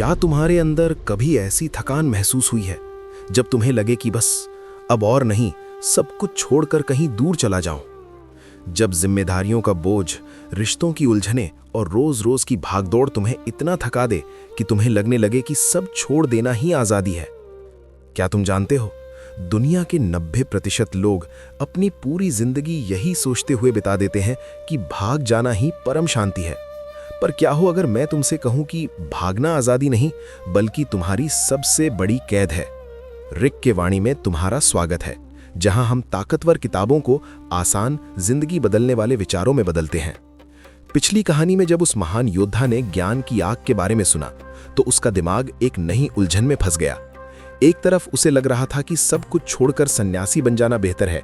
क्या तुम्हारे अंदर कभी ऐसी थकान महसूस हुई है जब तुम्हें लगे कि बस अब और नहीं, सब कुछ छोड़कर कहीं दूर चला जाऊं? जब जिम्मेदारियों का बोझ, रिश्तों की उलझनें और रोज-रोज की भागदौड़ तुम्हें इतना थका दे कि तुम्हें लगने लगे कि सब छोड़ देना ही आज़ादी है। क्या तुम जानते हो, दुनिया के 90% लोग अपनी पूरी जिंदगी यही सोचते हुए बिता देते हैं कि भाग जाना ही परम शांति है। पर क्या हो अगर मैं तुमसे कहूं कि भागना आज़ादी नहीं, बल्कि तुम्हारी सबसे बड़ी कैद है? रिक के वाणी में तुम्हारा स्वागत है, जहां हम ताकतवर किताबों को आसान, जिंदगी बदलने वाले विचारों में बदलते हैं। पिछली कहानी में जब उस महान योद्धा ने ज्ञान की आग के बारे में सुना, तो उसका दिमाग एक नई उलझन में फंस गया। एक तरफ उसे लग रहा था कि सब कुछ छोड़कर सन्यासी बन जाना बेहतर है,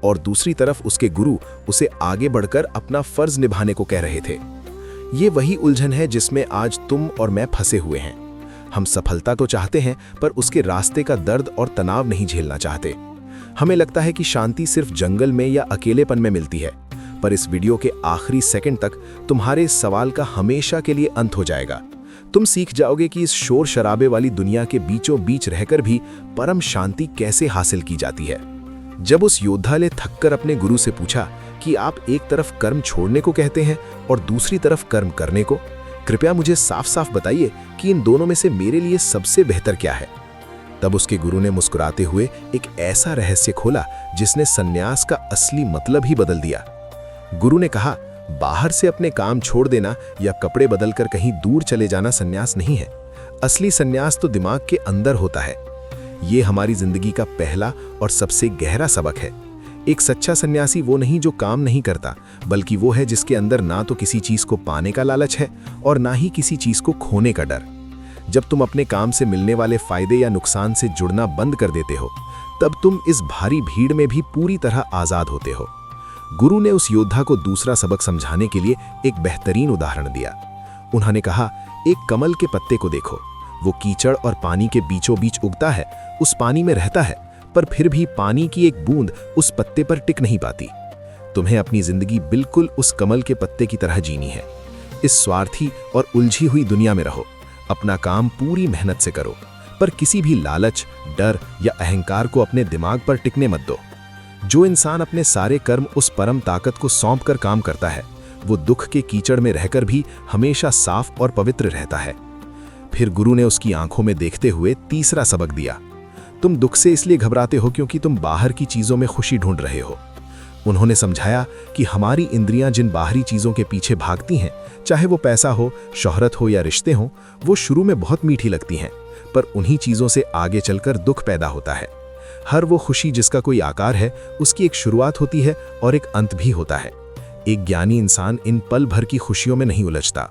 और दूसरी तरफ उसके गुरु उसे आगे बढ़कर अपना फर्ज निभाने को कह रहे थे। ये वही उलझन है जिसमें आज तुम और मैं फंसे हुए हैं। हम सफलता तो चाहते हैं, पर उसके रास्ते का दर्द और तनाव नहीं झेलना चाहते। हमें लगता है कि शांति सिर्फ जंगल में या अकेलेपन में मिलती है, पर इस वीडियो के आखिरी सेकंड तक तुम्हारे इस सवाल का हमेशा के लिए अंत हो जाएगा। तुम सीख जाओगे कि इस शोर शराबे वाली दुनिया के बीचों बीच रहकर भी परम शांति कैसे हासिल की जाती है। जब उस योद्धा ने थककर अपने गुरु से पूछा कि आप एक तरफ कर्म छोड़ने को कहते हैं और दूसरी तरफ कर्म करने को, कृपया मुझे साफ साफ बताइए कि इन दोनों में से मेरे लिए सबसे बेहतर क्या है। तब उसके गुरु ने मुस्कुराते हुए एक ऐसा रहस्य खोला जिसने सन्यास का असली मतलब ही बदल दिया। गुरु ने कहा, बाहर से अपने काम छोड़ देना या कपड़े बदलकर कहीं दूर चले जाना सन्यास नहीं है। असली सन्यास तो दिमाग के अंदर होता है। ये हमारी जिंदगी का पहला और सबसे गहरा सबक है। एक सच्चा सन्यासी वो नहीं जो काम नहीं करता, बल्कि वो है जिसके अंदर ना तो किसी चीज को पाने का लालच है और ना ही किसी चीज को खोने का डर। जब तुम अपने काम से मिलने वाले फायदे या नुकसान से जुड़ना बंद कर देते हो, तब तुम इस भारी भीड़ में भी पूरी तरह आजाद होते हो। गुरु ने उस योद्धा को दूसरा सबक समझाने के लिए एक बेहतरीन उदाहरण दिया। उन्होंने कहा, एक कमल के पत्ते को देखो। वो कीचड़ और पानी के बीचों बीच उगता है, उस पानी में रहता है, पर फिर भी पानी की एक बूंद उस पत्ते पर टिक नहीं पाती। तुम्हें अपनी जिंदगी बिल्कुल उस कमल के पत्ते की तरह जीनी है। इस स्वार्थी और उलझी हुई दुनिया में रहो, अपना काम पूरी मेहनत से करो, पर किसी भी लालच, डर या अहंकार को अपने दिमाग पर टिकने मत दो। जो इंसान अपने सारे कर्म उस परम ताकत को सौंप कर काम करता है, वो दुख के कीचड़ में रहकर भी हमेशा साफ और पवित्र रहता है। फिर गुरु ने उसकी आंखों में देखते हुए तीसरा सबक दिया। तुम दुख से इसलिए घबराते हो क्योंकि तुम बाहर की चीजों में खुशी ढूंढ रहे हो। उन्होंने समझाया कि हमारी इंद्रियां जिन बाहरी चीजों के पीछे भागती हैं, चाहे वो पैसा हो, शोहरत हो या रिश्ते हो, वो शुरू में बहुत मीठी लगती हैं, पर उन्हीं चीजों से आगे चलकर दुख पैदा होता है। हर वो खुशी जिसका कोई आकार है, उसकी एक शुरुआत होती है और एक अंत भी होता है। एक ज्ञानी इंसान इन पल भर की खुशियों में नहीं उलझता।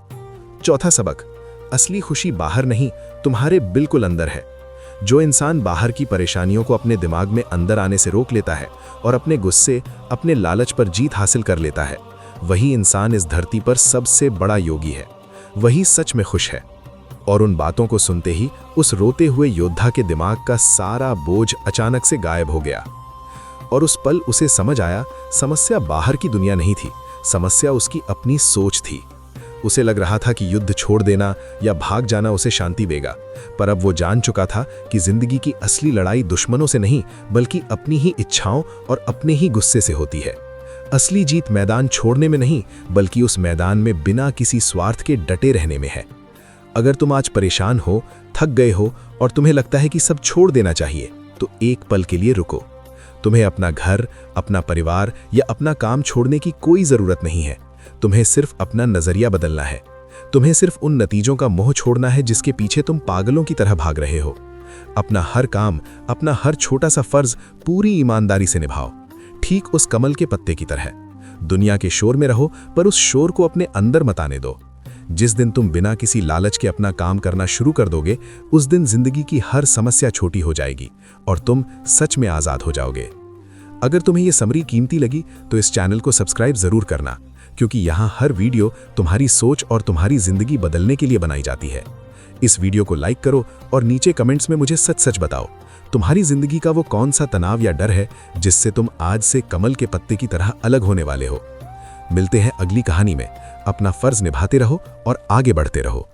चौथा सबक, असली खुशी बाहर नहीं, तुम्हारे बिल्कुल अंदर है। जो इंसान बाहर की परेशानियों को अपने दिमाग में अंदर आने से रोक लेता है और अपने गुस्से, अपने लालच पर जीत हासिल कर लेता है, वही इंसान इस धरती पर सबसे बड़ा योगी है। वही सच में खुश है। और उन बातों को सुनते ही उस रोते हुए योद्धा के दिमाग का सारा बोझ अचानक से गायब हो गया। और उस पल उसे समझ आया, समस्या बाहर की दुनिया नहीं थी, समस्या उसकी अपनी सोच थी। उसे लग रहा था कि युद्ध छोड़ देना या भाग जाना उसे शांति देगा, पर अब वो जान चुका था कि जिंदगी की असली लड़ाई दुश्मनों से नहीं, बल्कि अपनी ही इच्छाओं और अपने ही गुस्से से होती है। असली जीत मैदान छोड़ने में नहीं, बल्कि उस मैदान में बिना किसी स्वार्थ के डटे रहने में है। अगर तुम आज परेशान हो, थक गए हो और तुम्हें लगता है कि सब छोड़ देना चाहिए, तो एक पल के लिए रुको। तुम्हें अपना घर, अपना परिवार या अपना काम छोड़ने की कोई जरूरत नहीं है। तुम्हें सिर्फ अपना नजरिया बदलना है। तुम्हें सिर्फ उन नतीजों का मोह छोड़ना है जिसके पीछे तुम पागलों की तरह भाग रहे हो। अपना हर काम, अपना हर छोटा सा फर्ज पूरी ईमानदारी से निभाओ, ठीक उस कमल के पत्ते की तरह। दुनिया के शोर में रहो, पर उस शोर को अपने अंदर मत आने दो। जिस दिन तुम बिना किसी लालच के अपना काम करना शुरू कर दोगे, उस दिन जिंदगी की हर समस्या छोटी हो जाएगी और तुम सच में आजाद हो जाओगे। अगर तुम्हें यह समरी कीमती लगी तो इस चैनल को सब्सक्राइब जरूर करना, क्योंकि यहाँ हर वीडियो तुम्हारी सोच और तुम्हारी जिंदगी बदलने के लिए बनाई जाती है। इस वीडियो को लाइक करो और नीचे कमेंट्स में मुझे सच सच बताओ, तुम्हारी जिंदगी का वो कौन सा तनाव या डर है जिससे तुम आज से कमल के पत्ते की तरह अलग होने वाले हो। मिलते हैं अगली कहानी में। अपना फर्ज निभाते रहो और आगे बढ़ते रहो।